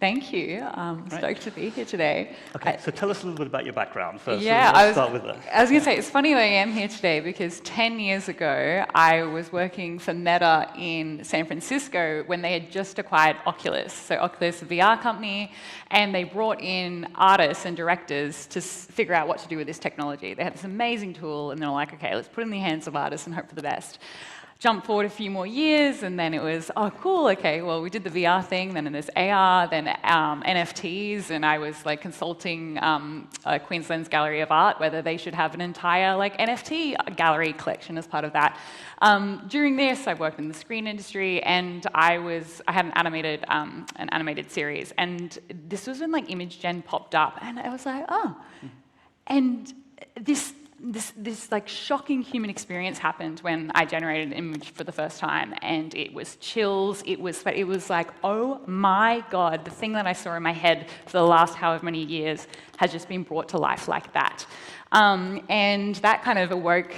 Thank you. I'm stoked to be here today. Okay, so tell us a little bit about your background first. Yeah, Let's start with that. I was going to say, it's funny that I am here today because 10 years ago, I was working for Meta in San Francisco when they had just acquired Oculus. So Oculus, a VR company, and they brought in artists and directors to figure out what to do with this technology. They had this amazing tool, and they were like, okay, let's put it in the hands of artists and hope for the best. Jump forward a few more years, and then it was, oh, cool, okay, well, we did the VR thing, then there's AR, then NFTs, and I was like consulting Queensland's Gallery of Art, whether they should have an entire like NFT gallery collection as part of that. During this, I worked in the screen industry, and I had an animated series, and this was when like Image Gen popped up, and I was like, oh, and this like shocking human experience happened when I generated an image for the first time, and it was chills. It was like, oh my God, the thing that I saw in my head for the last however many years has just been brought to life like that. And that kind of awoke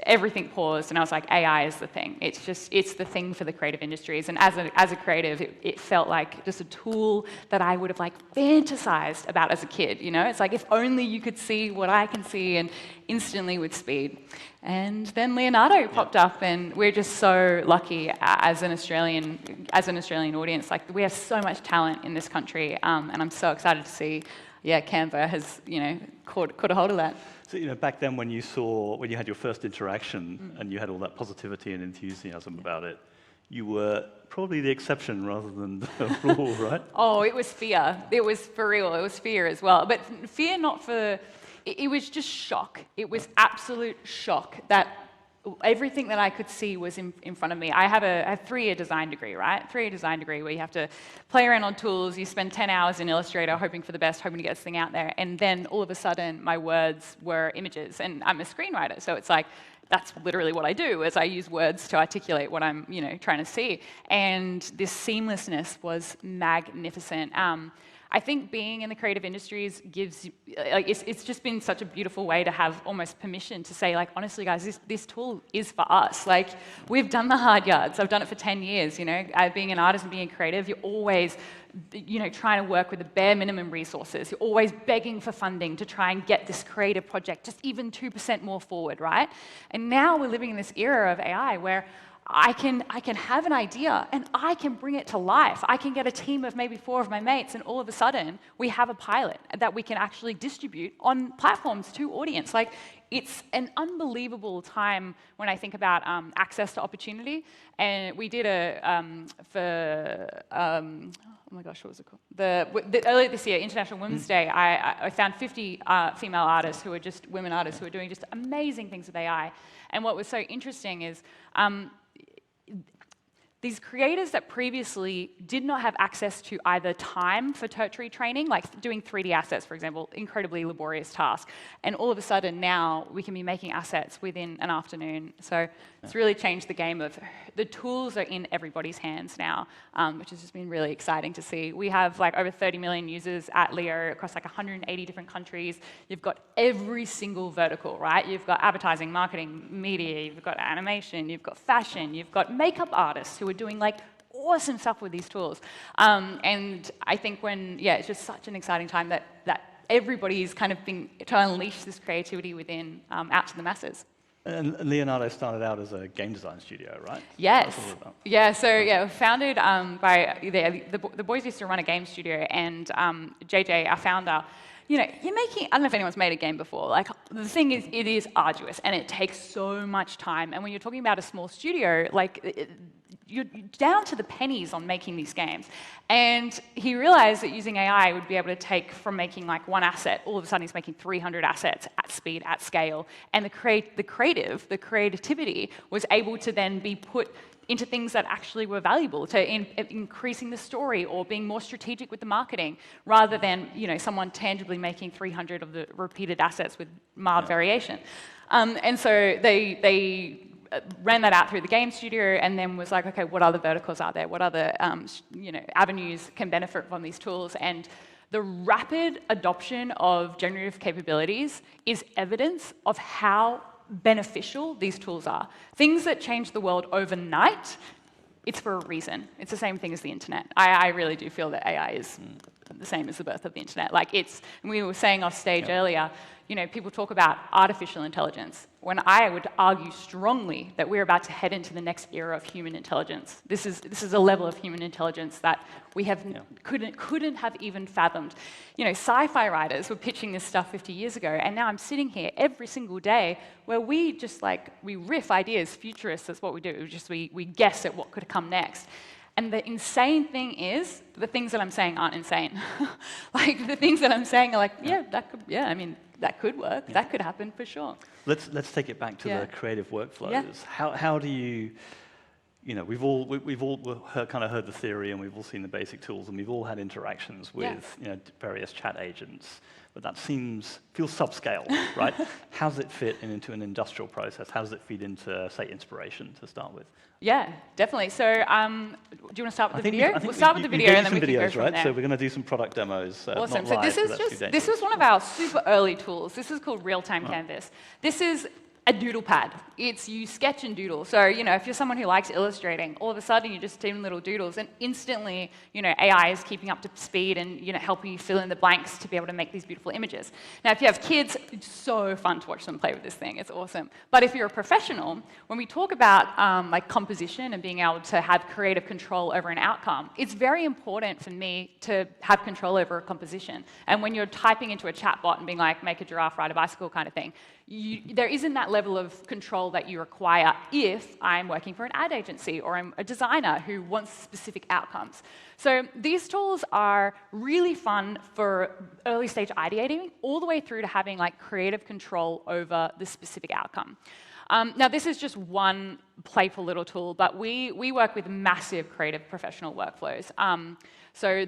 everything paused, and I was like, AI is the thing. It's the thing for the creative industries. And as a creative, it felt like just a tool that I would have like fantasized about as a kid, you know? It's like, if only you could see what I can see, and instantly with speed. And then Leonardo popped up, and we're just so lucky as an Australian audience. Like, we have so much talent in this country, and I'm so excited to see Canva has, caught a hold of that. So, back then when you had your first interaction and you had all that positivity and enthusiasm about it, you were probably the exception rather than the rule, right? Oh, it was fear. It was for real. It was fear as well. But fear not for... It was just shock. It was absolute shock that everything that I could see was in front of me. I have a 3-year design degree, right? 3-year design degree where you have to play around on tools, you spend 10 hours in Illustrator hoping for the best, hoping to get this thing out there, and then all of a sudden my words were images, and I'm a screenwriter, so it's like, that's literally what I do, is I use words to articulate what I'm, trying to see. And this seamlessness was magnificent. I think being in the creative industries gives, it's just been such a beautiful way to have almost permission to say, like, honestly, guys, this tool is for us. Like, we've done the hard yards. I've done it for 10 years, Being an artist and being creative, you're always, trying to work with the bare minimum resources. You're always begging for funding to try and get this creative project just even 2% more forward, right? And now we're living in this era of AI where I can have an idea and I can bring it to life. I can get a team of maybe 4 of my mates, and all of a sudden we have a pilot that we can actually distribute on platforms to audience. Like, it's an unbelievable time when I think about access to opportunity. And we did oh my gosh, what was it called? Earlier this year, International Women's Day, I found 50 female artists who are just women artists who are doing just amazing things with AI. And what was so interesting is these creators that previously did not have access to either time for tertiary training, like doing 3D assets, for example, incredibly laborious task, and all of a sudden now we can be making assets within an afternoon. So it's really changed the game of the tools are in everybody's hands now, which has just been really exciting to see. We have like over 30 million users at Leo across like 180 different countries. You've got every single vertical, right? You've got advertising, marketing, media, you've got animation, you've got fashion, you've got makeup artists who are doing like awesome stuff with these tools. And I think it's just such an exciting time that everybody's kind of been trying to unleash this creativity within out to the masses. And Leonardo started out as a game design studio, right? Yes. Yeah, so founded by the boys used to run a game studio, and JJ, our founder, you're making, I don't know if anyone's made a game before, like, the thing is, it is arduous, and it takes so much time, and when you're talking about a small studio, like, you're down to the pennies on making these games. And he realized that using AI would be able to take from making like one asset, all of a sudden he's making 300 assets at speed, at scale. And the creativity was able to then be put into things that actually were valuable, to increasing the story or being more strategic with the marketing, rather than someone tangibly making 300 of the repeated assets with mild variation. And so they ran that out through the game studio, and then was like, okay, what other verticals are there? What other avenues can benefit from these tools? And the rapid adoption of generative capabilities is evidence of how beneficial these tools are. Things that change the world overnight it's for a reason. It's the same thing as the internet. I really do feel that AI is the same as the birth of the internet. Like we were saying off stage earlier, people talk about artificial intelligence, when I would argue strongly that we're about to head into the next era of human intelligence. This is a level of human intelligence that we have couldn't have even fathomed. Sci-fi writers were pitching this stuff 50 years ago, and now I'm sitting here every single day where we just we riff ideas, futurists, that's what we do. We guess at what could come next. And the insane thing is, the things that I'm saying aren't insane. The things that I'm saying are that could work. That could happen for sure. Let's take it back to the creative workflows. Yeah. How do you, we've all kind of heard the theory, and we've all seen the basic tools, and we've all had interactions with various chat agents. But that feels subscale, right? How does it fit into an industrial process? How does it feed into, say, inspiration to start with? Yeah, definitely. So, do you want to start with the video? We'll start with the video, and then we can go from there. So we're going to do some product demos. Awesome. Not live, so this was one of our super early tools. This is called Real-Time Canvas. This is a doodle pad. You sketch and doodle. So, if you're someone who likes illustrating, all of a sudden you're just doing little doodles, and instantly, AI is keeping up to speed and, helping you fill in the blanks to be able to make these beautiful images. Now, if you have kids, it's so fun to watch them play with this thing. It's awesome. But if you're a professional, when we talk about composition and being able to have creative control over an outcome, it's very important for me to have control over a composition. And when you're typing into a chatbot and being like, make a giraffe ride a bicycle kind of thing, there isn't that level of control that you require if I'm working for an ad agency or I'm a designer who wants specific outcomes. So these tools are really fun for early stage ideating, all the way through to having creative control over the specific outcome. Now, this is just one playful little tool, but we work with massive creative professional workflows. So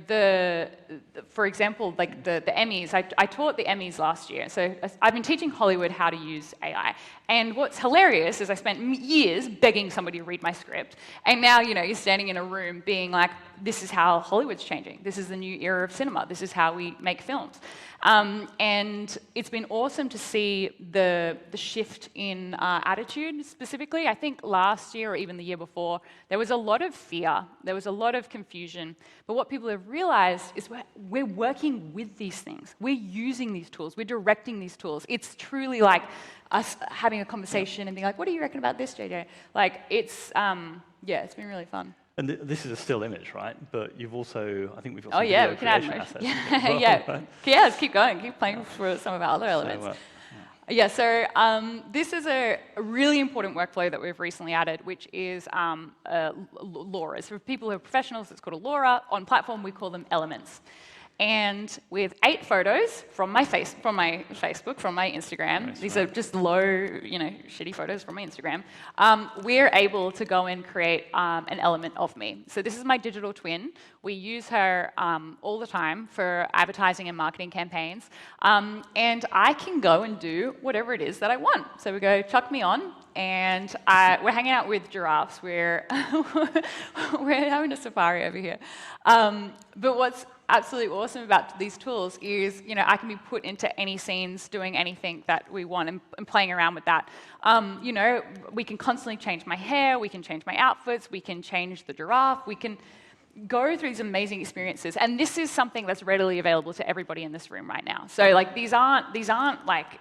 for example, the Emmys, I taught the Emmys last year. So I've been teaching Hollywood how to use AI. And what's hilarious is I spent years begging somebody to read my script. And now, you're standing in a room being like, this is how Hollywood's changing. This is the new era of cinema. This is how we make films. And it's been awesome to see the shift in attitude specifically. I think last year or even the year before, there was a lot of fear. There was a lot of confusion. But what people have realized is we're working with these things. We're using these tools. We're directing these tools. It's truly like us having a conversation and being like, what do you reckon about this, JJ? It's been really fun. And this is a still image, right? But you've also, I think we've got some we video can add creation assets. Right? Let's keep going. Keep playing for some of our other elements. So this is a really important workflow that we've recently added, which is LoRa's. For people who are professionals, it's called a LoRa. On platform, we call them elements. And with 8 photos from my Facebook, from my Instagram, these are just low, shitty photos from my Instagram, we're able to go and create an element of me. So this is my digital twin. We use her all the time for advertising and marketing campaigns. And I can go and do whatever it is that I want. So we go, chuck me on. And we're hanging out with giraffes. We're having a safari over here. But what's absolutely awesome about these tools is, I can be put into any scenes doing anything that we want and playing around with that. We can constantly change my hair, we can change my outfits, we can change the giraffe, we can go through these amazing experiences, and this is something that's readily available to everybody in this room right now. So these aren't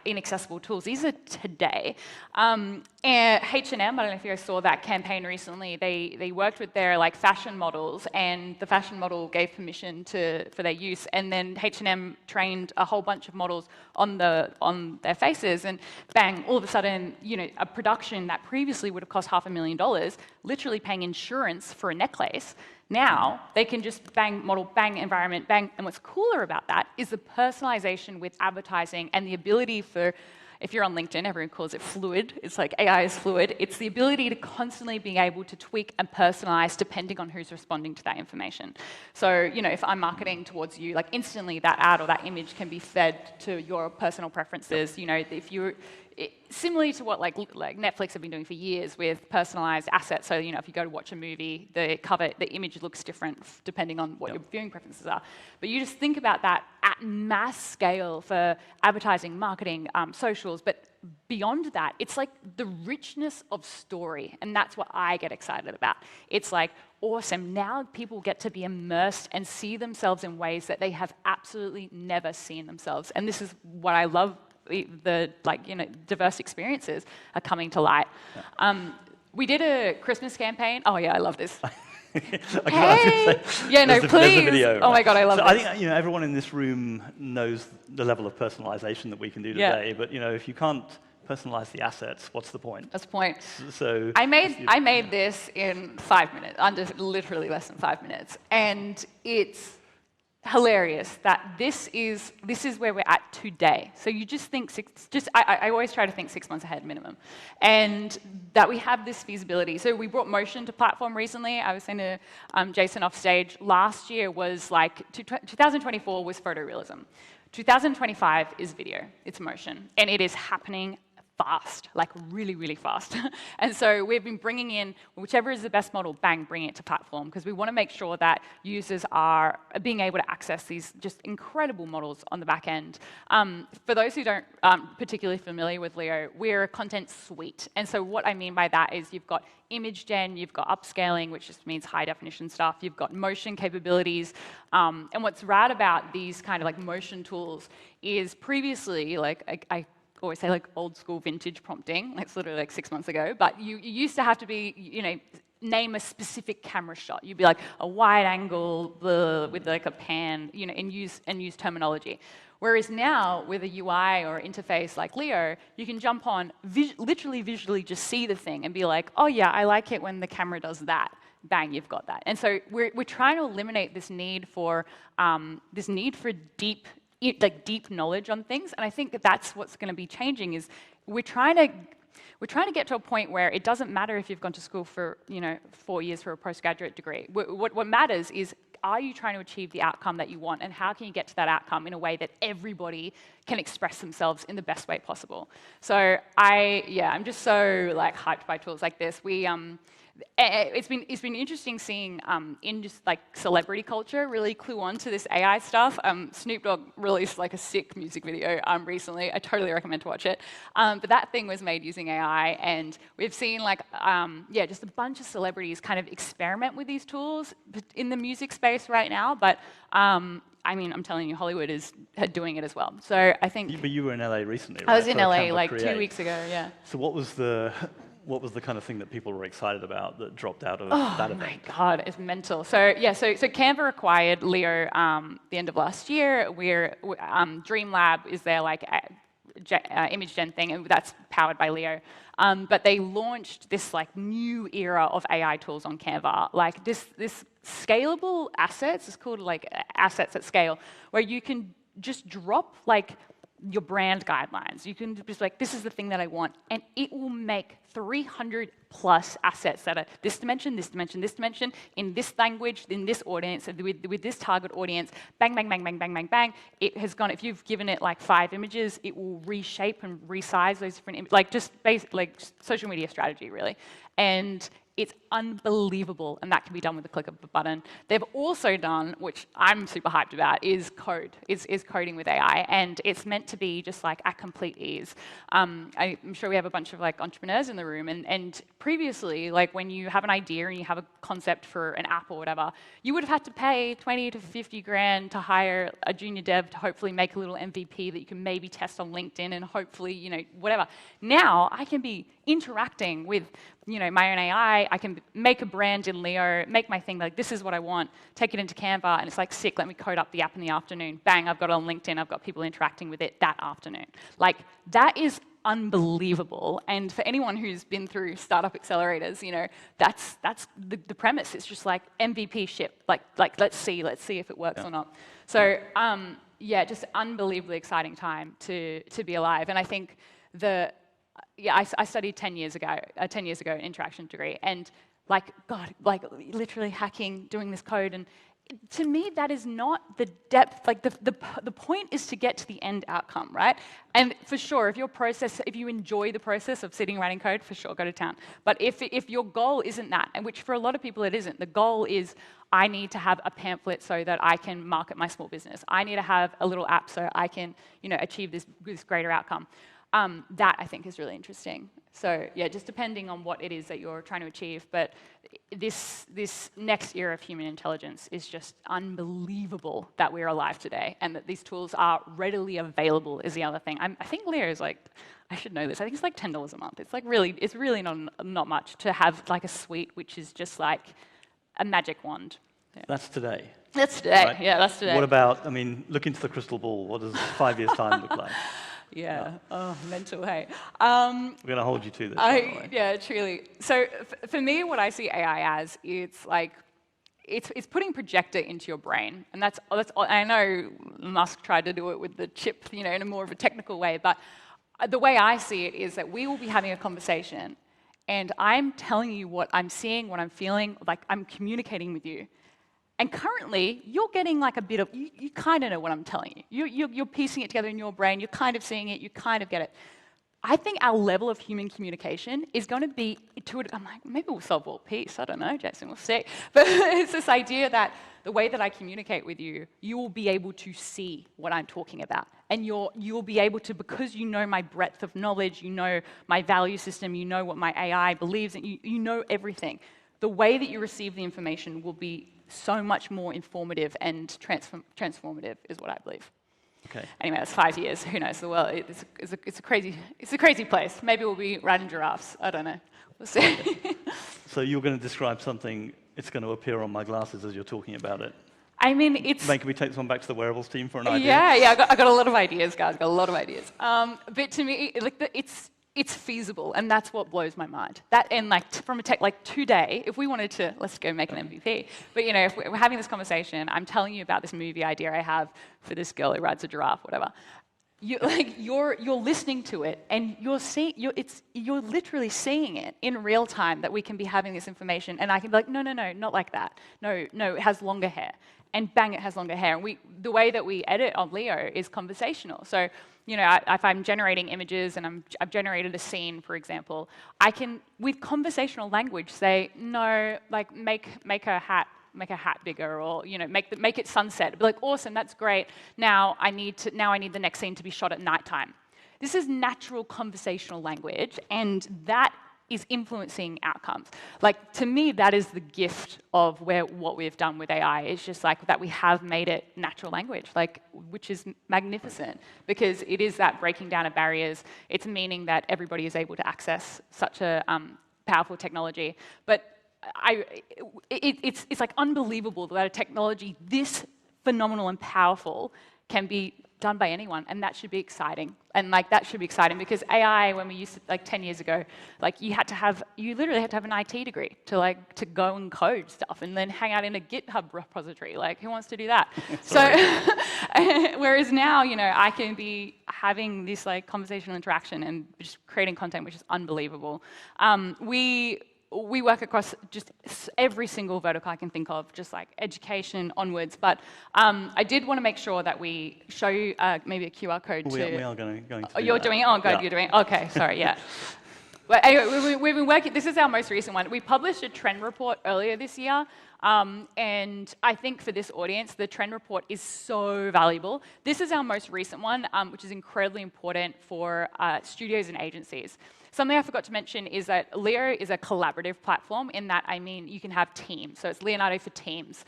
inaccessible tools. These are today. And H&M, I don't know if you guys saw that campaign recently. They worked with their fashion models, and the fashion model gave permission for their use, and then H&M trained a whole bunch of models on their faces, and bang, all of a sudden, a production that previously would have cost $500,000, literally paying insurance for a necklace. Now, they can just bang model, bang environment, bang. And what's cooler about that is the personalization with advertising and the ability for, if you're on LinkedIn, everyone calls it fluid. It's like AI is fluid. It's the ability to constantly be able to tweak and personalize depending on who's responding to that information. So, if I'm marketing towards you, instantly that ad or that image can be fed to your personal preferences. If you're similarly to what Netflix have been doing for years with personalized assets. So if you go to watch a movie, the image looks different depending on what your viewing preferences are. But you just think about that at mass scale for advertising, marketing, socials, but beyond that, it's like the richness of story, and that's what I get excited about. It's like, awesome, now people get to be immersed and see themselves in ways that they have absolutely never seen themselves. And this is what I love, the diverse experiences are coming to light. Yeah. We did a Christmas campaign. Oh yeah, I love this. Hey! Yeah, no, please. please. Video, oh my God, I love so this. I think everyone in this room knows the level of personalization that we can do today. But if you can't personalize the assets, what's the point? That's the point. So I made this in 5 minutes, under literally less than 5 minutes, and it's hilarious that this is where we're at today. So you just think I always try to think 6 months ahead minimum, and that we have this feasibility. So we brought motion to platform recently. I was saying to Jason off stage, last year was like 2024 was photorealism. 2025 is video. It's motion, and it is happening fast, like really, really fast. And so we've been bringing in whichever is the best model, bang, bring it to platform, because we want to make sure that users are being able to access these just incredible models on the back end. For those who don't particularly familiar with Leo, we're a content suite. And so what I mean by that is you've got image gen, you've got upscaling, which just means high definition stuff, you've got motion capabilities. And what's rad about these kind of like motion tools is previously, like I always say like old school vintage prompting, like literally like 6 months ago, but you used to have to be, name a specific camera shot. You'd be like a wide angle with like a pan, and use terminology. Whereas now with a UI or interface like Leo, you can jump on, literally visually just see the thing and be like, oh yeah, I like it when the camera does that. Bang, you've got that. And so we're trying to eliminate this need for deep knowledge on things, and I think that's what's going to be changing. Is we're trying to get to a point where it doesn't matter if you've gone to school for 4 years for a postgraduate degree. What matters is, are you trying to achieve the outcome that you want, and how can you get to that outcome in a way that everybody can express themselves in the best way possible? So I'm just so like hyped by tools like this. It's been interesting seeing in just like celebrity culture really clue on to this AI stuff. Snoop Dogg released like a sick music video recently. I totally recommend to watch it. But that thing was made using AI, and we've seen like just a bunch of celebrities kind of experiment with these tools in the music space right now. But I'm telling you, Hollywood is doing it as well. So I think. But you were in LA recently, right? I was in LA like 2 weeks ago. Yeah. So what was the kind of thing that people were excited about that dropped out of that event? Oh my God, it's mental. So Canva acquired Leo the end of last year. Dreamlab is their like image gen thing, and that's powered by Leo. But they launched this like new era of AI tools on Canva, like this scalable assets. It's called like assets at scale, where you can just drop like your brand guidelines. You can just like, this is the thing that I want, and it will make 300 plus assets that are this dimension, this dimension, this dimension, in this language, in this audience, with this target audience, bang, bang, bang, bang, bang, bang, bang. It has gone, if you've given it like 5 images, it will reshape and resize those different images, like just basic, like social media strategy, really. And it's unbelievable, and that can be done with the click of a button. They've also done, which I'm super hyped about, is code, is coding with AI, and it's meant to be just like at complete ease. I'm sure we have a bunch of like entrepreneurs in the room, and previously, like when you have an idea and you have a concept for an app or whatever, you would have had to pay 20 to 50 grand to hire a junior dev to hopefully make a little MVP that you can maybe test on LinkedIn and hopefully, whatever. Now I can be interacting with my own AI, I can make a brand in Leo, make my thing, like this is what I want, take it into Canva, and it's like, sick, let me code up the app in the afternoon. Bang, I've got it on LinkedIn, I've got people interacting with it that afternoon. Like, that is unbelievable. And for anyone who's been through startup accelerators, that's the premise. It's just like MVP ship, like let's see if it works or not. So just unbelievably exciting time to be alive. And I think I studied 10 years ago, an interaction degree, and literally hacking, doing this code, and to me, that is not the depth. Like the point is to get to the end outcome, right? And for sure, if you enjoy the process of sitting writing code, for sure, go to town. But if your goal isn't that, and which for a lot of people it isn't, the goal is I need to have a pamphlet so that I can market my small business. I need to have a little app so I can, achieve this greater outcome. That, I think, is really interesting. So yeah, just depending on what it is that you're trying to achieve. But this next era of human intelligence is just unbelievable that we're alive today and that these tools are readily available is the other thing. I think Leo is like, I should know this, I think it's like $10 a month. It's like it's really not much to have like a suite which is just like a magic wand. Yeah. That's today. That's today, right? Yeah, that's today. What about, I mean, look into the crystal ball. What does 5 years' time look like? Yeah. Oh, mental, hey. We're going to hold you to this, by the way. Yeah, truly. So for me, what I see AI as, it's like, it's putting projector into your brain. And that's I know Musk tried to do it with the chip, in a more of a technical way, but the way I see it is that we will be having a conversation, and I'm telling you what I'm seeing, what I'm feeling, like I'm communicating with you. And currently, you're getting like a bit of, you kind of know what I'm telling you. You're piecing it together in your brain, you're kind of seeing it, you kind of get it. I think our level of human communication is going to be, I'm like, maybe we'll solve world peace, I don't know, Jason, we'll see. But it's this idea that the way that I communicate with you, you will be able to see what I'm talking about. And you'll be able to, because you know my breadth of knowledge, you know my value system, you know what my AI believes, and you know everything. The way that you receive the information will be so much more informative and transformative, is what I believe. Okay. Anyway, that's 5 years. Who knows? The world it's a crazy place. Maybe we'll be riding giraffes. I don't know. We'll see. So you're going to describe something. It's going to appear on my glasses as you're talking about it. I mean, it's. Can we take this one back to the wearables team for an idea? Yeah. I got a lot of ideas, guys. Got a lot of ideas. But to me, it's feasible, and that's what blows my mind. That, and like from a tech, like today, if we wanted to, let's go make an MVP. But if we're having this conversation, I'm telling you about this movie idea I have for this girl who rides a giraffe, whatever. You're listening to it, and you're literally seeing it in real time that we can be having this information, and I can be like, no, not like that. No, it has longer hair, and bang, it has longer hair. And the way that we edit on Leo is conversational. So if I'm generating images and I've generated a scene, for example, I can, with conversational language, say, no, like make a hat bigger, or make it sunset. Be like, awesome, that's great. Now I need the next scene to be shot at nighttime. This is natural conversational language, and that is influencing outcomes. Like, to me, that is the gift of what we've done with AI. It's just like that we have made it natural language, which is magnificent, because it is that breaking down of barriers. It's meaning that everybody is able to access such a powerful technology. But it's like unbelievable that a technology this phenomenal and powerful can be done by anyone, and that should be exciting. And that should be exciting, because AI, when we used to, 10 years ago, you literally had to have an IT degree to go and code stuff and then hang out in a GitHub repository. Who wants to do that? So, whereas now, I can be having this conversational interaction and just creating content, which is unbelievable. We work across just every single vertical I can think of, just education onwards. But I did want to make sure that we show you maybe a QR code We are going to Oh, you're doing it? Oh, good, you're doing it. Okay, sorry, yeah. But anyway, we've been working, this is our most recent one. We published a trend report earlier this year. And I think for this audience, the trend report is so valuable. This is our most recent one, which is incredibly important for studios and agencies. Something I forgot to mention is that Leo is a collaborative platform, in that, you can have teams. So it's Leonardo for Teams.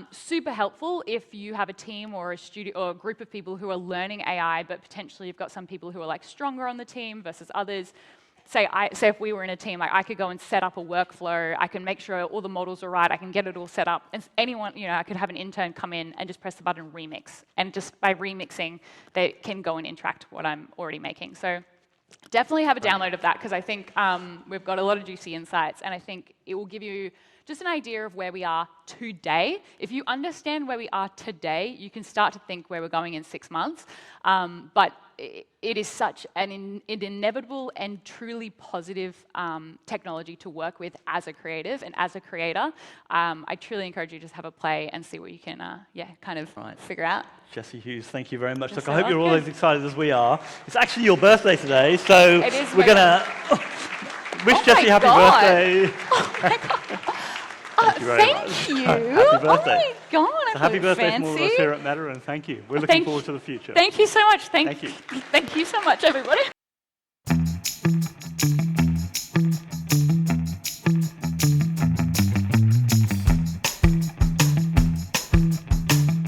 Super helpful if you have a team or a studio or a group of people who are learning AI, but potentially you've got some people who are stronger on the team versus others. Say if we were in a team, I could go and set up a workflow. I can make sure all the models are right. I can get it all set up. And anyone, I could have an intern come in and just press the button remix. And just by remixing, they can go and interact with what I'm already making. So definitely have a download of that, because I think we've got a lot of juicy insights, and I think it will give you just an idea of where we are today. If you understand where we are today, you can start to think where we're going in 6 months. But it is such an inevitable and truly positive technology to work with as a creative and as a creator. I truly encourage you to just have a play and see what you can figure out. Jessie Hughes, thank you very much. Look, I hope you're all as excited as we are. It's actually your birthday today, so we're going to wish Jessie happy birthday. Oh my God. Thank you very much. Thank you. Happy birthday. Oh my God, I'm happy birthday fancy. from all of us here at Meta, and thank you. We're looking forward to the future. Thank you so much. Thank you. Thank you so much, everybody.